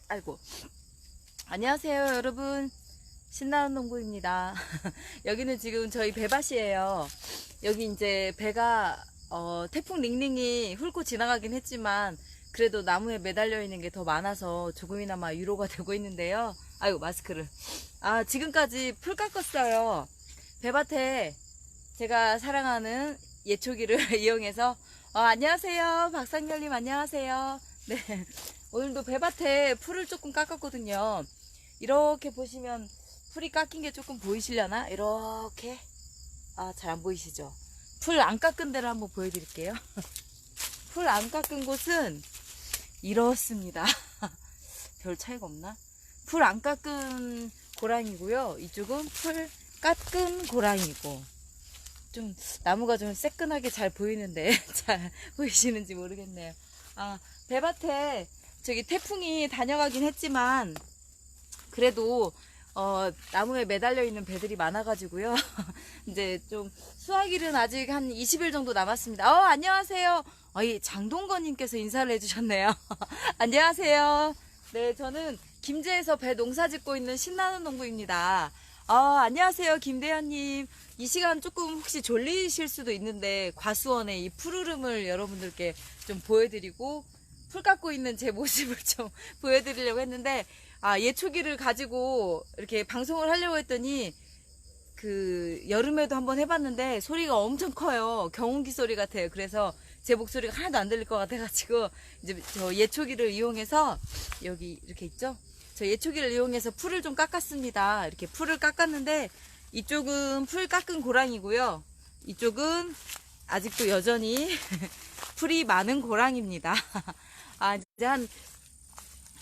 아이고. 안녕하세요, 여러분. 신나는 농부입니다. 여기는 지금 저희 배밭이에요. 여기 이제 배가, 태풍 링링이 훑고 지나가긴 했지만, 그래도 나무에 매달려 있는 게 더 많아서 조금이나마 위로가 되고 있는데요. 아이고, 마스크를. 지금까지 풀 깎았어요. 배밭에 제가 사랑하는 예초기를 이용해서, 안녕하세요. 박상렬님, 안녕하세요. 네. 오늘도 배밭에 풀을 조금 깎았거든요. 이렇게 보시면 풀이 깎인 게 조금 보이시려나? 이렇게. 잘 안 보이시죠? 풀 안 깎은 데를 한번 보여드릴게요. 풀 안 깎은 곳은 이렇습니다. 별 차이가 없나? 풀 안 깎은 고랑이고요. 이쪽은 풀 깎은 고랑이고. 좀 나무가 좀 새끈하게 잘 보이는데 잘 보이시는지 모르겠네요. 배밭에 저기 태풍이 다녀가긴 했지만 그래도 나무에 매달려 있는 배들이 많아가지고요. 이제 좀 수확일은 아직 한 20일 정도 남았습니다. 안녕하세요. 이 장동건님께서 인사를 해주셨네요. 안녕하세요. 네, 저는 김제에서 배 농사 짓고 있는 신나는 농부입니다. 안녕하세요, 김대현님. 이 시간 조금 혹시 졸리실 수도 있는데 과수원의 이 푸르름을 여러분들께 좀 보여드리고 풀 깎고 있는 제 모습을 좀 보여드리려고 했는데 예초기를 가지고 이렇게 방송을 하려고 했더니 여름에도 한번 해봤는데 소리가 엄청 커요. 경운기 소리 같아요. 그래서 제 목소리가 하나도 안 들릴 것 같아가지고 이제 저 예초기를 이용해서 여기 이렇게 있죠? 저 예초기를 이용해서 풀을 좀 깎았습니다. 이렇게 풀을 깎았는데 이쪽은 풀 깎은 고랑이고요. 이쪽은 아직도 여전히 풀이 많은 고랑입니다. 이제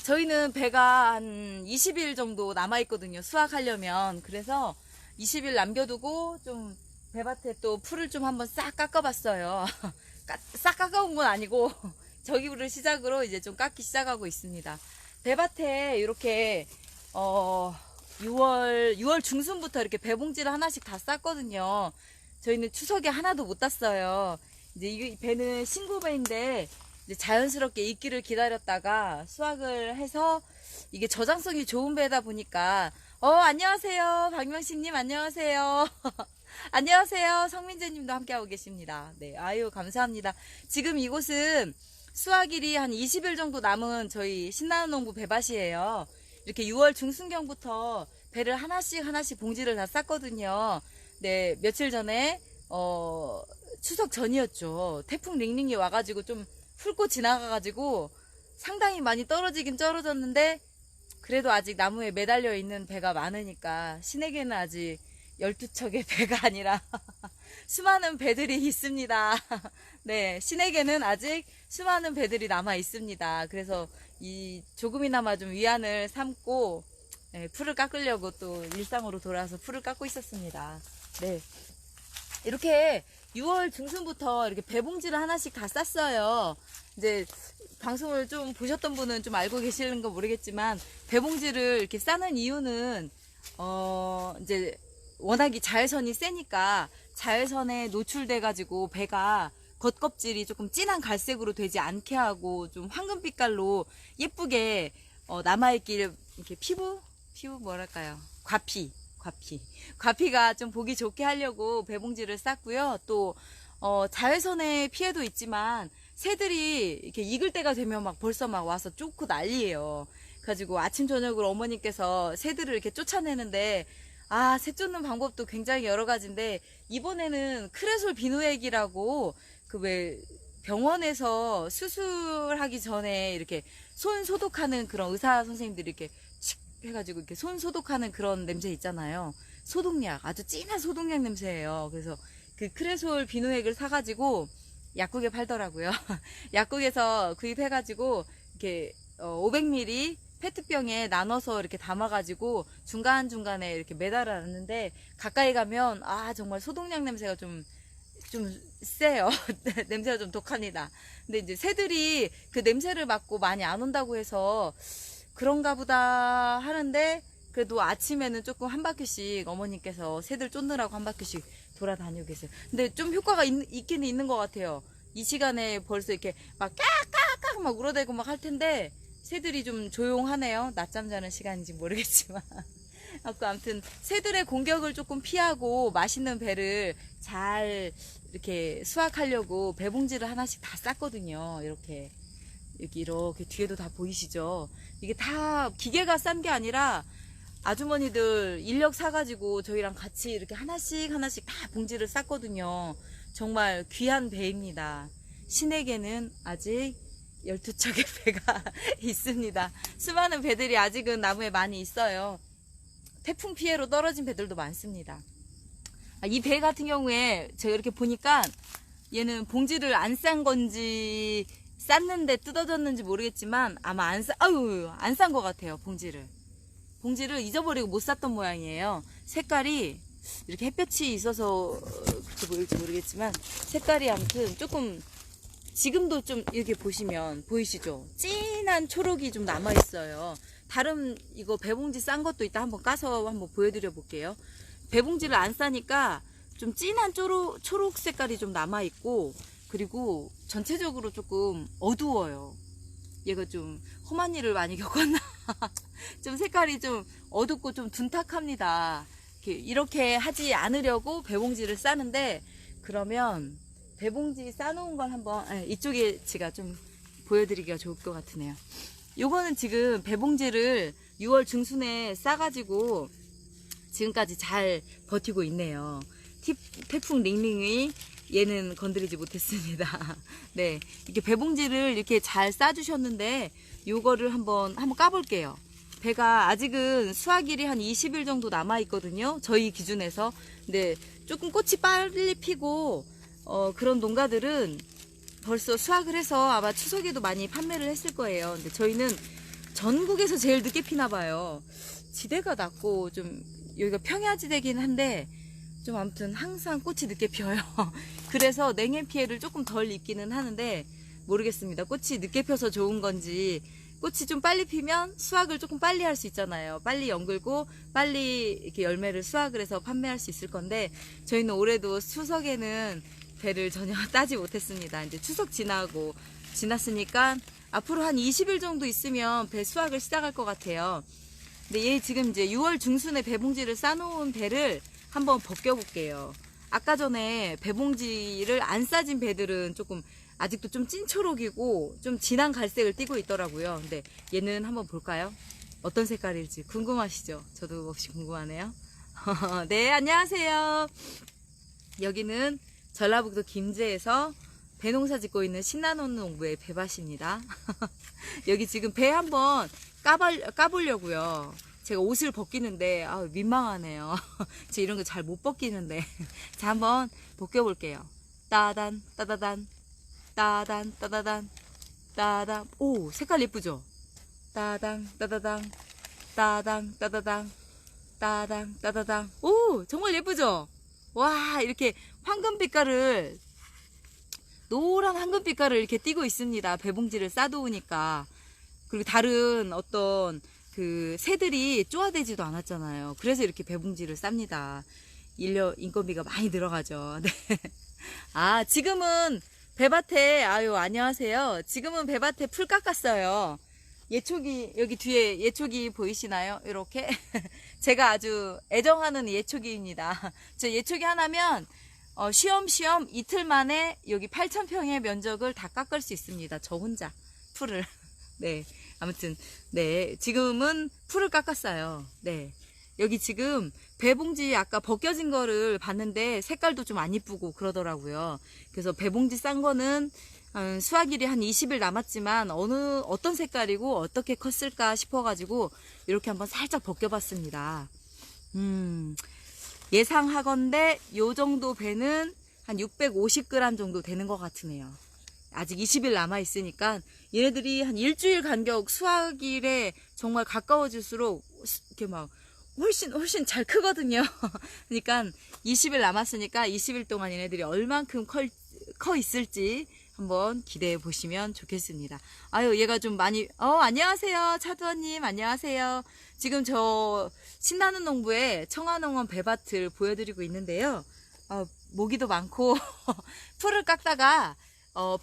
저희는 배가 한 20일 정도 남아있거든요. 수확하려면. 그래서 20일 남겨두고 좀 배밭에 또 풀을 좀 한번 싹 깎아봤어요. 싹 깎아온 건 아니고 저기를 시작으로 이제 좀 깎기 시작하고 있습니다. 배밭에 이렇게 6월 중순부터 이렇게 배봉지를 하나씩 다 쌌거든요. 저희는 추석에 하나도 못 땄어요. 이제 이 배는 신고배인데 이제 자연스럽게 익기를 기다렸다가 수확을 해서 이게 저장성이 좋은 배다 보니까 안녕하세요. 박명식님 안녕하세요. 안녕하세요. 성민재님도 함께하고 계십니다. 네, 아유 감사합니다. 지금 이곳은 수확일이 한 20일 정도 남은 저희 신나는 농부 배밭이에요. 이렇게 6월 중순경부터 배를 하나씩 봉지를 다 쌌거든요. 네, 며칠 전에 추석 전이었죠. 태풍 링링이 와가지고 좀 훑고 지나가가지고 상당히 많이 떨어지긴 떨어졌는데 그래도 아직 나무에 매달려 있는 배가 많으니까 신에게는 아직 12척의 배가 아니라 수많은 배들이 있습니다. 네, 신에게는 아직 수많은 배들이 남아 있습니다. 그래서 이 조금이나마 좀 위안을 삼고 풀을 깎으려고 또 일상으로 돌아와서 풀을 깎고 있었습니다. 네, 이렇게 6월 중순부터 이렇게 배봉지를 하나씩 다 쌌어요. 이제 방송을 좀 보셨던 분은 좀 알고 계시는 거 모르겠지만 배봉지를 이렇게 싸는 이유는 이제 워낙이 자외선이 세니까 자외선에 노출돼 가지고 배가 겉껍질이 조금 진한 갈색으로 되지 않게 하고 좀 황금빛깔로 예쁘게 남아있길 이렇게 피부 뭐랄까요? 과피가 좀 보기 좋게 하려고 배봉지를 쌌고요. 또 자외선의 피해도 있지만 새들이 이렇게 익을 때가 되면 막 벌써 막 와서 쫓고 난리예요. 그래가지고 아침 저녁으로 어머님께서 새들을 이렇게 쫓아내는데 새 쫓는 방법도 굉장히 여러 가지인데 이번에는 크레솔 비누액이라고 왜 병원에서 수술하기 전에 이렇게 손 소독하는 그런 의사 선생님들이 이렇게 칙 해가지고 이렇게 손 소독하는 그런 냄새 있잖아요. 소독약, 아주 진한 소독약 냄새예요. 그래서 그 크레솔 비누액을 사가지고 약국에 팔더라고요. 약국에서 구입해가지고 이렇게 500ml 페트병에 나눠서 이렇게 담아가지고 중간중간에 이렇게 매달아놨는데 가까이 가면 정말 소독약 냄새가 좀 세요. 냄새가 좀 독합니다. 근데 이제 새들이 그 냄새를 맡고 많이 안 온다고 해서 그런가 보다 하는데 그래도 아침에는 조금 한 바퀴씩 어머님께서 새들 쫓느라고 한 바퀴씩 돌아다니고 계세요. 근데 좀 효과가 있긴 있는 것 같아요. 이 시간에 벌써 이렇게 막 깍깍깍 막 울어대고 막 할 텐데 새들이 좀 조용하네요. 낮잠 자는 시간인지 모르겠지만. 아무튼 새들의 공격을 조금 피하고 맛있는 배를 잘 이렇게 수확하려고 배봉지를 하나씩 다 쌌거든요. 이렇게 여기 이렇게 뒤에도 다 보이시죠? 이게 다 기계가 싼 게 아니라 아주머니들 인력 사가지고 저희랑 같이 이렇게 하나씩 다 봉지를 쌌거든요. 정말 귀한 배입니다. 신에게는 아직 12척의 배가 있습니다. 수많은 배들이 아직은 나무에 많이 있어요. 태풍 피해로 떨어진 배들도 많습니다. 이 배 같은 경우에 제가 이렇게 보니까 얘는 봉지를 안 싼 건지 쌌는데 뜯어졌는지 모르겠지만 아마 안 싼 것 같아요. 봉지를 잊어버리고 못 쌌던 모양이에요. 색깔이 이렇게 햇볕이 있어서 그렇게 보일지 모르겠지만 색깔이 아무튼 조금 지금도 좀 이렇게 보시면 보이시죠? 진한 초록이 좀 남아있어요. 다른 이거 배봉지 싼 것도 이따 한번 까서 한번 보여드려 볼게요. 배봉지를 안 싸니까 좀 진한 초록 색깔이 좀 남아있고, 그리고 전체적으로 조금 어두워요. 얘가 좀 험한 일을 많이 겪었나? 좀 색깔이 좀 어둡고 좀 둔탁합니다. 이렇게 하지 않으려고 배봉지를 싸는데, 그러면 배봉지 싸놓은 걸 한번 이쪽에 제가 좀 보여드리기가 좋을 것 같으네요. 요거는 지금 배봉지를 6월 중순에 싸가지고 지금까지 잘 버티고 있네요. 태풍 링링이 얘는 건드리지 못했습니다. 네, 이렇게 배봉지를 이렇게 잘 싸주셨는데 요거를 한번 까볼게요. 배가 아직은 수확일이 한 20일 정도 남아 있거든요. 저희 기준에서. 근데 조금 꽃이 빨리 피고 그런 농가들은 벌써 수확을 해서 아마 추석에도 많이 판매를 했을 거예요. 근데 저희는 전국에서 제일 늦게 피나 봐요. 지대가 낮고 좀 여기가 평야지대긴 한데 좀 아무튼 항상 꽃이 늦게 피어요. 그래서 냉해 피해를 조금 덜 입기는 하는데 모르겠습니다. 꽃이 늦게 펴서 좋은 건지, 꽃이 좀 빨리 피면 수확을 조금 빨리 할 수 있잖아요. 빨리 연글고 빨리 이렇게 열매를 수확을 해서 판매할 수 있을 건데, 저희는 올해도 추석에는 배를 전혀 따지 못했습니다. 이제 추석 지났으니까 앞으로 한 20일 정도 있으면 배 수확을 시작할 것 같아요. 근데 얘 지금 이제 6월 중순에 배봉지를 싸놓은 배를 한번 벗겨볼게요. 아까 전에 배봉지를 안 싸진 배들은 조금 아직도 좀 찐초록이고 좀 진한 갈색을 띠고 있더라고요. 근데 얘는 한번 볼까요? 어떤 색깔일지 궁금하시죠? 저도 몹시 궁금하네요. 네, 안녕하세요. 여기는 전라북도 김제에서 배농사 짓고 있는 신나는 농부의 배밭입니다. 여기 지금 배 한번 까보려고요. 제가 옷을 벗기는데 민망하네요. 저 이런 거 잘 못 벗기는데. 자, 한번 벗겨볼게요. 따단 따다단 따단 따다단 따단. 오, 색깔 예쁘죠? 따당 따다당 따당 따다당 따당 따다당. 오, 정말 예쁘죠? 와, 이렇게 황금빛깔을, 노란 황금빛깔을 이렇게 띠고 있습니다. 배봉지를 싸놓으니까. 그리고 다른 어떤 그 새들이 쪼아대지도 않았잖아요. 그래서 이렇게 배봉지를 쌉니다. 인건비가 많이 들어가죠. 네. 아, 지금은 배밭에, 안녕하세요. 지금은 배밭에 풀 깎았어요. 예초기, 여기 뒤에 예초기 보이시나요? 이렇게. 제가 아주 애정하는 예초기입니다. 저 예초기 하나면 쉬엄쉬엄 이틀 만에 여기 8,000평의 면적을 다 깎을 수 있습니다. 저 혼자 풀을. 네, 아무튼 네, 지금은 풀을 깎았어요. 네, 여기 지금 배봉지 아까 벗겨진 거를 봤는데 색깔도 좀 안 이쁘고 그러더라고요. 그래서 배봉지 싼 거는 수확일이 한 20일 남았지만 어떤 색깔이고 어떻게 컸을까 싶어가지고 이렇게 한번 살짝 벗겨봤습니다. 예상하건대 요 정도 배는 한 650g 정도 되는 것 같으네요. 아직 20일 남아있으니까 얘네들이 한 일주일 간격 수확일에 정말 가까워질수록 이렇게 막 훨씬 잘 크거든요. 그러니까 20일 남았으니까 20일 동안 얘네들이 얼만큼 커 있을지 한번 기대해 보시면 좋겠습니다. 아유, 얘가 좀 많이, 안녕하세요. 차두원님, 안녕하세요. 지금 저 신나는 농부의 청화농원 배밭을 보여드리고 있는데요. 모기도 많고, 풀을 깎다가,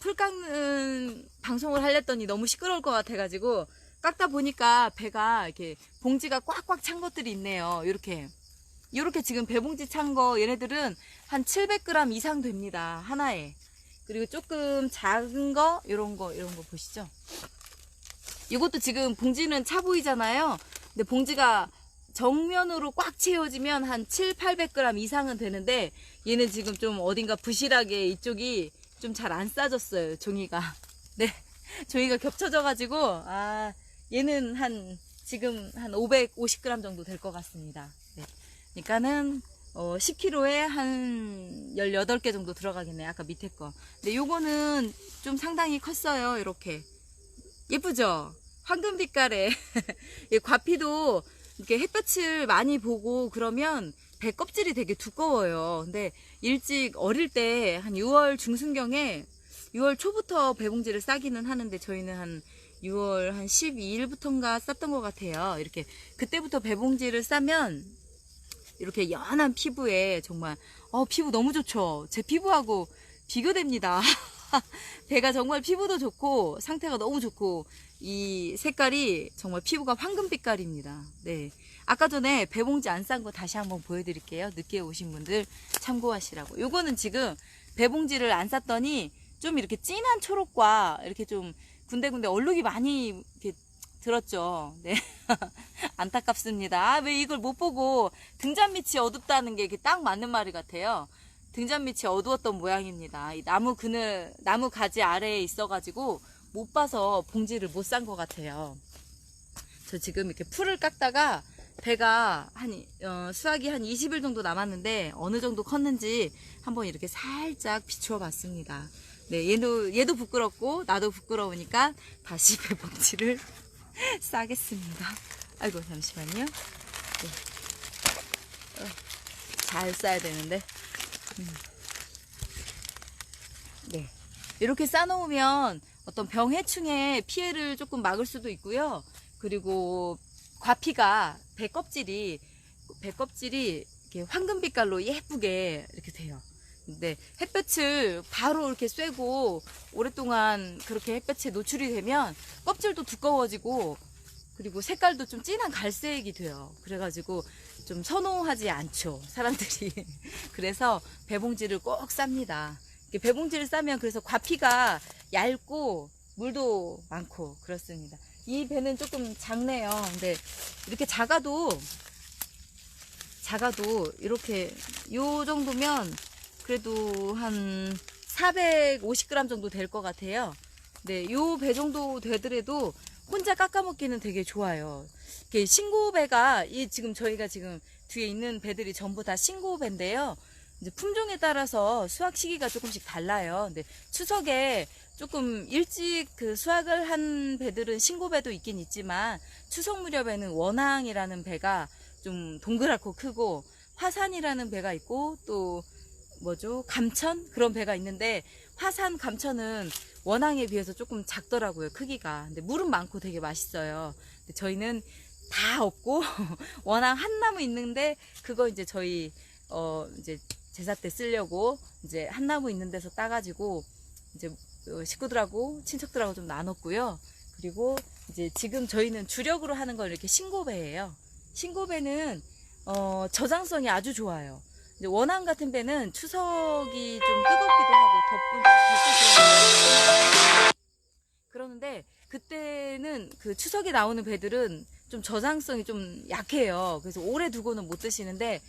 풀 깎는 방송을 하려더니 너무 시끄러울 것 같아가지고, 깎다 보니까 배가 이렇게 봉지가 꽉꽉 찬 것들이 있네요. 이렇게 지금 배봉지 찬 거 얘네들은 한 700g 이상 됩니다. 하나에. 그리고 조금 작은 거 이런 거 보시죠. 이것도 지금 봉지는 차 보이잖아요. 근데 봉지가 정면으로 꽉 채워지면 한 800g 이상은 되는데 얘는 지금 좀 어딘가 부실하게 이쪽이 좀 잘 안 싸졌어요. 종이가. 네. 종이가 겹쳐져 가지고 얘는 지금 한 550g 정도 될 것 같습니다. 네. 그러니까는 10kg에 한 18개 정도 들어가겠네. 아까 밑에 거. 근데 요거는 좀 상당히 컸어요. 이렇게. 예쁘죠? 황금 빛깔에. 과피도 이렇게 햇볕을 많이 보고 그러면 배 껍질이 되게 두꺼워요. 근데 일찍 어릴 때 한 6월 중순경에 6월 초부터 배봉지를 싸기는 하는데 저희는 한 6월 한 12일부터인가 쌌던 것 같아요. 이렇게 그때부터 배봉지를 싸면 이렇게 연한 피부에 정말 피부 너무 좋죠. 제 피부하고 비교됩니다. 배가 정말 피부도 좋고 상태가 너무 좋고 이 색깔이 정말 피부가 황금 빛깔입니다. 네. 아까 전에 배봉지 안 싼 거 다시 한번 보여드릴게요. 늦게 오신 분들 참고하시라고. 요거는 지금 배봉지를 안 쌌더니 좀 이렇게 진한 초록과 이렇게 좀 군데군데 얼룩이 많이 이렇게 들었죠. 네. 안타깝습니다. 왜 이걸 못 보고 등잔 밑이 어둡다는 게 딱 맞는 말이 같아요. 등잔 밑이 어두웠던 모양입니다. 이 나무 가지 아래에 있어가지고 못 봐서 봉지를 못 싼 것 같아요. 저 지금 이렇게 풀을 깎다가 배가 수확이 한 20일 정도 남았는데 어느 정도 컸는지 한번 이렇게 살짝 비추어 봤습니다. 네, 얘도 부끄럽고 나도 부끄러우니까 다시 배봉지를 싸겠습니다. 아이고, 잠시만요. 네. 잘 싸야 되는데. 네. 이렇게 싸놓으면 어떤 병해충의 피해를 조금 막을 수도 있고요. 그리고 과피가 배 껍질이 이렇게 황금 빛깔로 예쁘게 이렇게 돼요. 근데 햇볕을 바로 이렇게 쐬고 오랫동안 그렇게 햇볕에 노출이 되면 껍질도 두꺼워지고 그리고 색깔도 좀 진한 갈색이 돼요. 그래가지고 좀 선호하지 않죠, 사람들이. 그래서 배봉지를 꼭 쌉니다. 배봉지를 싸면 그래서 과피가 얇고 물도 많고 그렇습니다. 이 배는 조금 작네요. 근데 이렇게 작아도 이렇게 요 정도면 그래도 한 450g 정도 될 것 같아요. 네, 요 배 정도 되더라도 혼자 깎아 먹기는 되게 좋아요. 신고배가 지금 저희가 지금 뒤에 있는 배들이 전부 다 신고배인데요. 이제 품종에 따라서 수확 시기가 조금씩 달라요. 근데 추석에 조금 일찍 수확을 한 배들은 신고배도 있긴 있지만 추석 무렵에는 원항이라는 배가 좀 동그랗고 크고 화산이라는 배가 있고 또 감천 그런 배가 있는데 화산 감천은 원항에 비해서 조금 작더라고요, 크기가. 근데 물은 많고 되게 맛있어요. 근데 저희는 다 없고 원항 한 나무 있는데 그거 이제 저희 이제 제사 때 쓰려고 이제 한 나무 있는 데서 따가지고 이제 식구들하고 친척들하고 좀 나눴고요. 그리고 이제 지금 저희는 주력으로 하는 건 이렇게 신고배예요. 신고배는 저장성이 아주 좋아요. 이제 원항 같은 배는 추석이 좀 뜨겁기도 하고 그러는데 그때는 추석에 나오는 배들은 좀 저장성이 좀 약해요. 그래서 오래 두고는 못 드시는데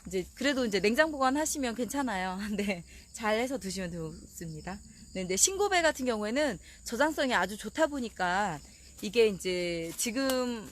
이제 그래도 이제 냉장 보관하시면 괜찮아요. 근데 잘 해서 드시면 좋습니다. 근데 신고배 같은 경우에는 저장성이 아주 좋다 보니까 이게 이제 지금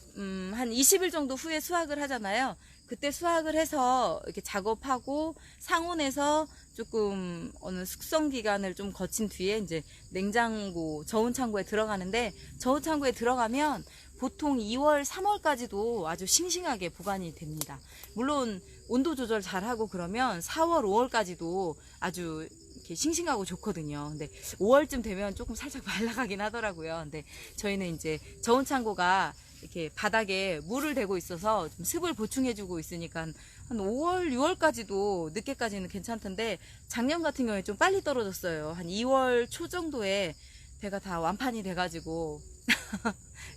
한 20일 정도 후에 수확을 하잖아요. 그때 수확을 해서 이렇게 작업하고 상온에서 조금 어느 숙성 기간을 좀 거친 뒤에 이제 냉장고, 저온 창고에 들어가는데 저온 창고에 들어가면 보통 2월, 3월까지도 아주 싱싱하게 보관이 됩니다. 물론 온도 조절 잘하고 그러면 4월, 5월까지도 아주 이렇게 싱싱하고 좋거든요. 근데 5월쯤 되면 조금 살짝 말라가긴 하더라고요. 근데 저희는 이제 저온 창고가 이렇게 바닥에 물을 대고 있어서 좀 습을 보충해주고 있으니까 한 5월, 6월까지도 늦게까지는 괜찮던데 작년 같은 경우에 좀 빨리 떨어졌어요. 한 2월 초 정도에 배가 다 완판이 돼가지고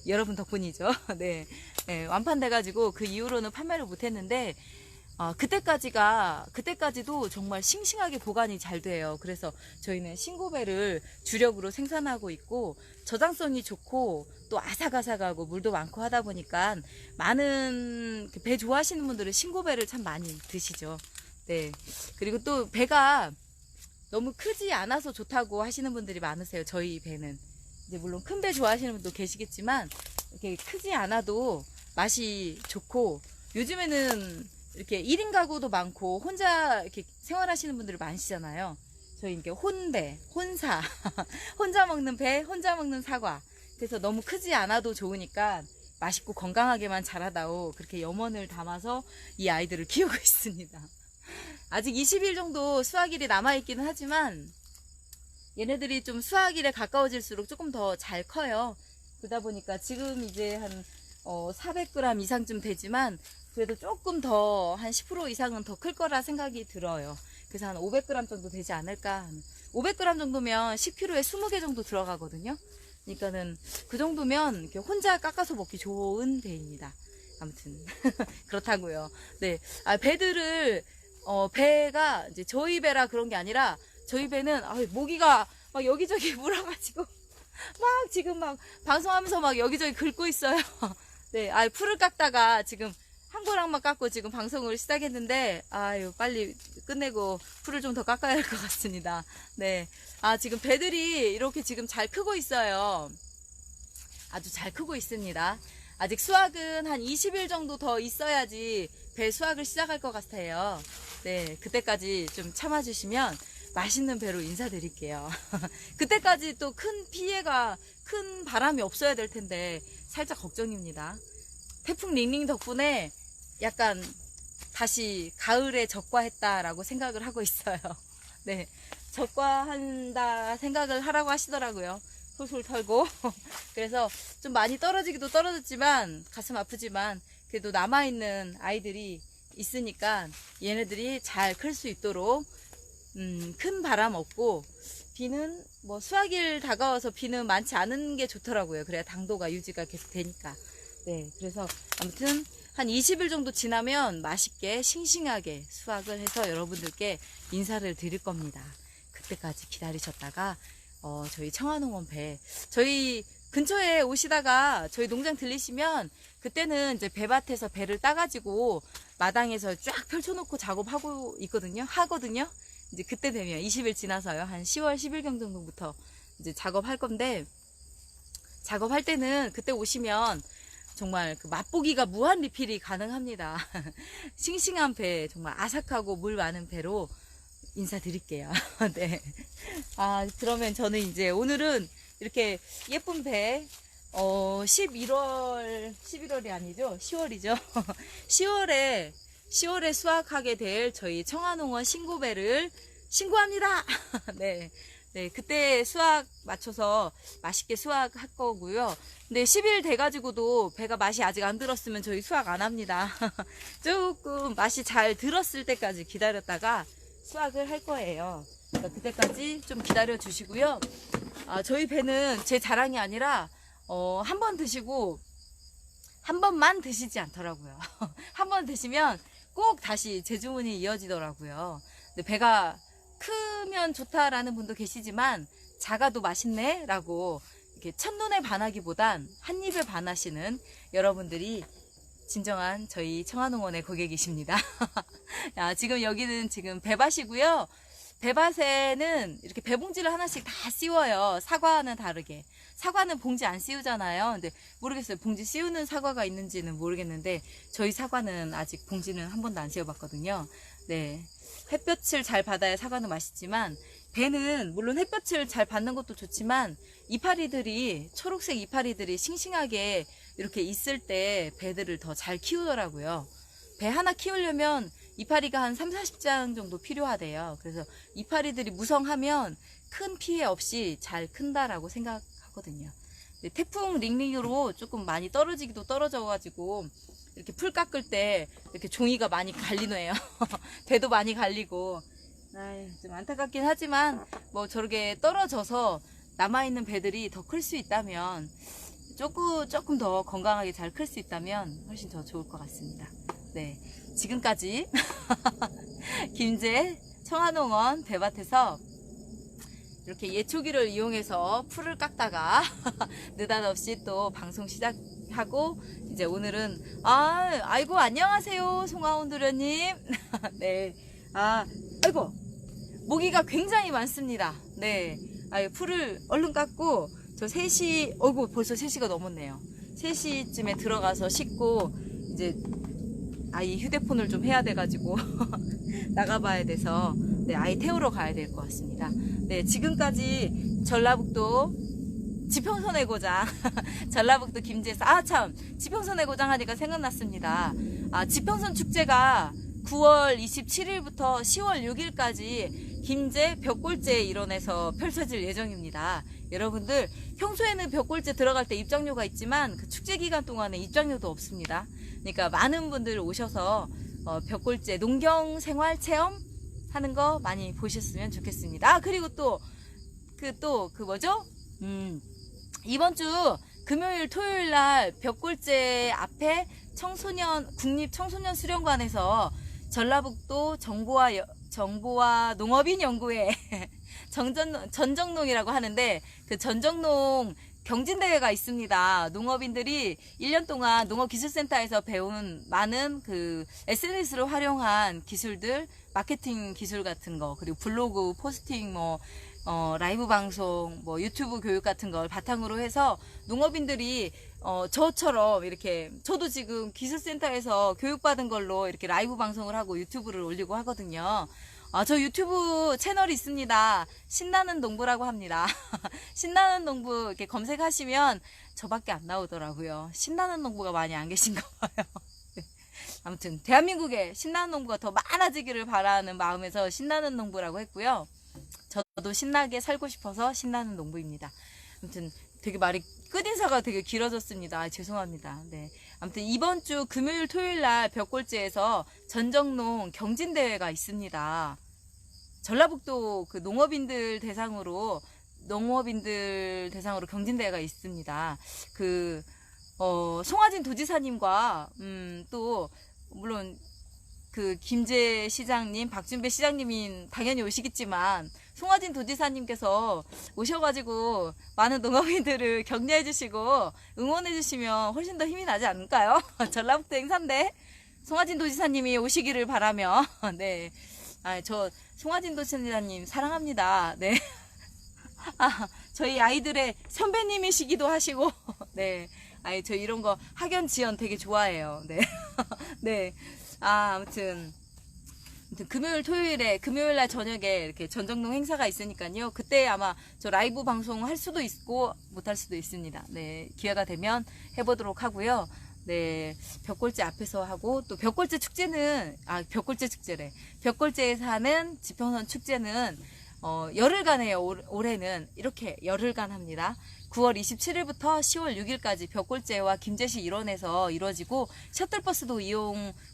여러분 덕분이죠. 네. 네, 완판돼가지고 그 이후로는 판매를 못했는데 그때까지도 정말 싱싱하게 보관이 잘 돼요. 그래서 저희는 신고배를 주력으로 생산하고 있고, 저장성이 좋고 또 아삭아삭하고 물도 많고 하다 보니까 많은 배 좋아하시는 분들은 신고배를 참 많이 드시죠. 네. 그리고 또 배가 너무 크지 않아서 좋다고 하시는 분들이 많으세요. 저희 배는 이제 물론 큰 배 좋아하시는 분도 계시겠지만, 이렇게 크지 않아도 맛이 좋고, 요즘에는 이렇게 1인 가구도 많고 혼자 이렇게 생활하시는 분들이 많으시잖아요. 저희 이렇게 혼배, 혼사, 혼자 먹는 배, 혼자 먹는 사과. 그래서 너무 크지 않아도 좋으니까 맛있고 건강하게만 자라다오, 그렇게 염원을 담아서 이 아이들을 키우고 있습니다. 아직 20일 정도 수확일이 남아있기는 하지만 얘네들이 좀 수확일에 가까워질수록 조금 더 잘 커요. 그러다 보니까 지금 이제 한 400g 이상쯤 되지만, 그래도 조금 더 한 10% 이상은 더 클 거라 생각이 들어요. 그래서 한 500g 정도 되지 않을까. 500g 정도면 10kg에 20개 정도 들어가거든요. 그러니까는 그 정도면 이렇게 혼자 깎아서 먹기 좋은 배입니다. 아무튼 그렇다고요. 네, 배들을 배가 이제 저희 배라 그런 게 아니라, 저희 배는 모기가 막 여기저기 물어가지고 막 지금 막 방송하면서 막 여기저기 긁고 있어요. 네, 풀을 깎다가 지금 한 고랑만 깎고 지금 방송을 시작했는데, 빨리 끝내고 풀을 좀 더 깎아야 할 것 같습니다. 네, 지금 배들이 이렇게 지금 잘 크고 있어요. 아주 잘 크고 있습니다. 아직 수확은 한 20일 정도 더 있어야지 배 수확을 시작할 것 같아요. 네, 그때까지 좀 참아주시면 맛있는 배로 인사드릴게요. 그때까지 또 큰 바람이 없어야 될 텐데 살짝 걱정입니다. 태풍 링링 덕분에 약간 다시 가을에 적과했다라고 생각을 하고 있어요. 네, 적과한다 생각을 하라고 하시더라고요. 솔솔 털고. 그래서 좀 많이 떨어지기도 떨어졌지만, 가슴 아프지만 그래도 남아있는 아이들이 있으니까 얘네들이 잘 클 수 있도록 큰 바람 없고, 비는 뭐 수확일 다가와서 비는 많지 않은 게 좋더라고요. 그래야 당도가 유지가 계속 되니까. 네, 그래서 아무튼 한 20일 정도 지나면 맛있게 싱싱하게 수확을 해서 여러분들께 인사를 드릴 겁니다. 그때까지 기다리셨다가 저희 청화농원 배, 저희 근처에 오시다가 저희 농장 들리시면, 그때는 이제 배밭에서 배를 따가지고 마당에서 쫙 펼쳐놓고 작업하고 하거든요. 이제 그때 되면 20일 지나서요. 한 10월 10일경 정도부터 이제 작업할 건데, 작업할 때는 그때 오시면 정말 그 맛보기가 무한 리필이 가능합니다. 싱싱한 배, 정말 아삭하고 물 많은 배로 인사드릴게요. 네. 그러면 저는 이제 오늘은 이렇게 예쁜 배, 11월이 아니죠? 10월이죠? 10월에 수확하게 될 저희 청화농원 신고배를 신고합니다. 네. 네, 그때 수확 맞춰서 맛있게 수확할 거고요. 근데 10일 돼가지고도 배가 맛이 아직 안 들었으면 저희 수확 안 합니다. 조금 맛이 잘 들었을 때까지 기다렸다가 수확을 할 거예요. 그러니까 그때까지 좀 기다려 주시고요. 저희 배는 제 자랑이 아니라 한 번 드시고 한 번만 드시지 않더라고요. 한 번 드시면 꼭 다시 재주문이 이어지더라고요. 근데 배가 크면 좋다라는 분도 계시지만, 작아도 맛있네 라고 이렇게 첫눈에 반하기보단 한 입에 반하시는 여러분들이 진정한 저희 청화농원의 고객이십니다. 지금 여기는 지금 배밭이고요. 배밭에는 이렇게 배봉지를 하나씩 다 씌워요. 사과는 다르게. 사과는 봉지 안 씌우잖아요. 근데 모르겠어요. 봉지 씌우는 사과가 있는지는 모르겠는데, 저희 사과는 아직 봉지는 한 번도 안 씌워봤거든요. 네. 햇볕을 잘 받아야 사과는 맛있지만, 배는 물론 햇볕을 잘 받는 것도 좋지만, 초록색 이파리들이 싱싱하게 이렇게 있을 때 배들을 더 잘 키우더라고요. 배 하나 키우려면 이파리가 한 30-40장 정도 필요하대요. 그래서 이파리들이 무성하면 큰 피해 없이 잘 큰다라고 생각하거든요. 태풍 링링으로 조금 많이 떨어지기도 떨어져가지고, 이렇게 풀 깎을 때 이렇게 종이가 많이 갈리네요. 배도 많이 갈리고, 좀 안타깝긴 하지만 뭐 저렇게 떨어져서 남아있는 배들이 더 클 수 있다면 조금 더 건강하게 잘 클 수 있다면 훨씬 더 좋을 것 같습니다. 네, 지금까지 김제 청화농원 배밭에서 이렇게 예초기를 이용해서 풀을 깎다가 느닷없이 또 방송 시작하고, 이제 오늘은 아이고 안녕하세요 송하온도련님. 네, 아이고 모기가 굉장히 많습니다. 네, 풀을 얼른 깎고 저 3시, 어이구 벌써 3시가 넘었네요. 3시쯤에 들어가서 씻고 이제 아이 휴대폰을 좀 해야 돼가지고 나가봐야 돼서, 네, 아이 태우러 가야 될 것 같습니다. 네, 지금까지 전라북도 지평선의 고장 전라북도 김제에서, 참 지평선의 고장 하니까 생각났습니다. 지평선 축제가 9월 27일부터 10월 6일까지 김제 벽골제 일원에서 펼쳐질 예정입니다. 여러분들 평소에는 벽골제 들어갈 때 입장료가 있지만 그 축제 기간 동안에 입장료도 없습니다. 그러니까 많은 분들 오셔서 벽골제 농경 생활 체험 하는 거 많이 보셨으면 좋겠습니다. 그리고 뭐죠? 이번 주 금요일 토요일 날 벽골제 앞에 국립 청소년 수련관에서 전라북도 정보와 농업인 연구회 전정농이라고 하는데, 그 전정농 경진대회가 있습니다. 농업인들이 1년 동안 농업기술센터에서 배운 많은 그 SNS를 활용한 기술들, 마케팅 기술 같은 거, 그리고 블로그, 포스팅, 라이브 방송, 유튜브 교육 같은 걸 바탕으로 해서 농업인들이 저처럼 이렇게, 저도 지금 기술센터에서 교육받은 걸로 이렇게 라이브 방송을 하고 유튜브를 올리고 하거든요. 저 유튜브 채널이 있습니다. 신나는 농부라고 합니다. 신나는 농부 이렇게 검색하시면 저밖에 안 나오더라고요. 신나는 농부가 많이 안 계신가 봐요. 아무튼 대한민국에 신나는 농부가 더 많아지기를 바라는 마음에서 신나는 농부라고 했고요. 저도 신나게 살고 싶어서 신나는 농부입니다. 아무튼 되게 말이 끝인사가 되게 길어졌습니다. 죄송합니다. 네. 아무튼 이번 주 금요일 토요일 날 벽골제에서 전정농 경진대회가 있습니다. 전라북도 그 농업인들 대상으로 경진대회가 있습니다. 송하진 도지사님과 또 물론 그 김제 시장님, 박준배 시장님이 당연히 오시겠지만 송하진 도지사님께서 오셔가지고 많은 농업인들을 격려해 주시고 응원해 주시면 훨씬 더 힘이 나지 않을까요? 전라북도 행사인데 송하진 도지사님이 오시기를 바라며, 네, 저 송하진 도지사님 사랑합니다. 네, 저희 아이들의 선배님이시기도 하시고, 네, 저 이런 거 학연 지연 되게 좋아해요. 네, 네. 아무튼 금요일 날 저녁에 이렇게 전정농 행사가 있으니까요. 그때 아마 저 라이브 방송 할 수도 있고 못할 수도 있습니다. 네, 기회가 되면 해보도록 하고요. 네, 벽골제 앞에서 하고, 또 벽골제 축제는, 벽골제에서 하는 지평선 축제는 열흘간에요. 올해는 이렇게 열흘간 합니다. 9월 27일부터 10월 6일까지 벽골제와 김제시 일원에서 이루어지고, 셔틀버스도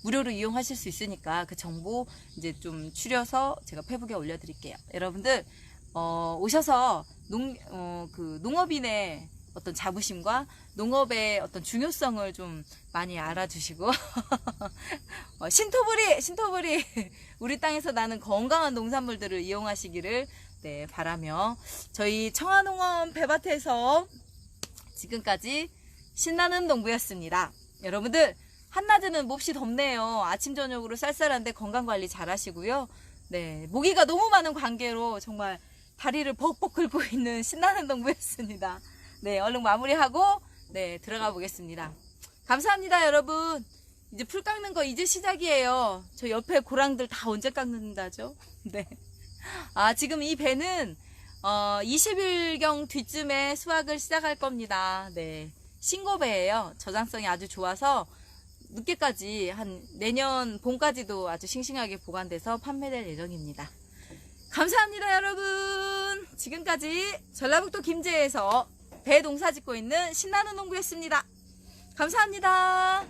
무료로 이용하실 수 있으니까 그 정보 이제 좀 추려서 제가 페북에 올려드릴게요. 여러분들 오셔서 농업인의 어떤 자부심과 농업의 어떤 중요성을 좀 많이 알아주시고 신토부리 우리 땅에서 나는 건강한 농산물들을 이용하시기를, 네, 바라며, 저희 청화농원 배밭에서 지금까지 신나는 농부였습니다. 여러분들 한낮에는 몹시 덥네요. 아침 저녁으로 쌀쌀한데 건강관리 잘 하시고요. 네, 모기가 너무 많은 관계로 정말 다리를 벅벅 긁고 있는 신나는 농부였습니다. 네, 얼른 마무리하고 네, 들어가 보겠습니다. 감사합니다. 여러분, 이제 풀 깎는 거 이제 시작이에요. 저 옆에 고랑들 다 언제 깎는다죠? 네. 지금 이 배는 20일경 뒤쯤에 수확을 시작할 겁니다. 네, 신고배예요. 저장성이 아주 좋아서 늦게까지, 한 내년 봄까지도 아주 싱싱하게 보관돼서 판매될 예정입니다. 감사합니다. 여러분, 지금까지 전라북도 김제에서 배 농사 짓고 있는 신나는 농부였습니다. 감사합니다.